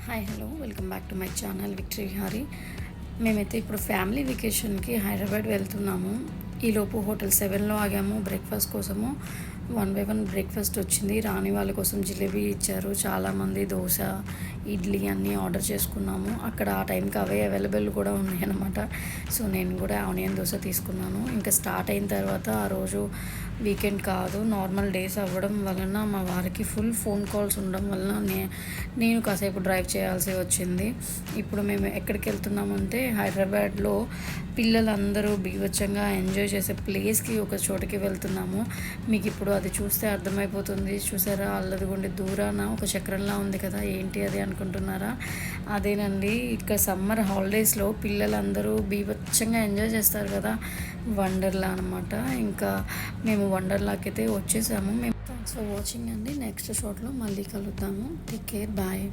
Hi hello welcome back to my channel victory Hari. మేమైతే ఇప్పుడు family వెకేషన్కి Hyderabad వెళ్తున్నాము. ఈలోపు హోటల్ 7లో ఆగాము బ్రేక్ఫాస్ట్ కోసము. 1 by 1 బ్రేక్ఫాస్ట్ వచ్చింది. రాని వాళ్ళ కోసం జిలేబీ ఇచ్చారు. చాలామంది దోశ, ఇడ్లీ అన్నీ ఆర్డర్ చేసుకున్నాము. అక్కడ ఆ టైంకి అవే అవైలబుల్ కూడా ఉన్నాయి అన్నమాట. సో నేను కూడా ఆనియన్ దోశ తీసుకున్నాను. ఇంకా స్టార్ట్ అయిన తర్వాత ఆ రోజు వీకెండ్ కాదు, నార్మల్ డేస్ అవ్వడం వలన మా వారికి ఫుల్ ఫోన్ కాల్స్ ఉండడం వలన నేను కాసేపు డ్రైవ్ చేయాల్సి వచ్చింది. ఇప్పుడు మేము ఎక్కడికి వెళ్తున్నామంటే హైదరాబాద్లో పిల్లలందరూ బీభత్సంగా ఎంజాయ్ చేసే ప్లేస్కి ఒక చోటుకి వెళ్తున్నాము. మీకు ఇప్పుడు అది చూస్తే అర్థమైపోతుంది. చూసారా, అల్లదిగుండి దూరాన ఒక చక్రంలా ఉంది కదా, ఏంటి అది అనుకుంటున్నారా? అదేనండి, ఇక్కడ సమ్మర్ హాలిడేస్లో పిల్లలందరూ బీభత్సంగా ఎంజాయ్ చేస్తారు కదా, వండర్లా అనమాట. ఇంకా మేము వండర్లాకి అయితే వచ్చేసాము. మేము థ్యాంక్స్ ఫర్ వాచింగ్ అండి. నెక్స్ట్ షాట్లో మళ్ళీ కలుద్దాము. Take care, bye.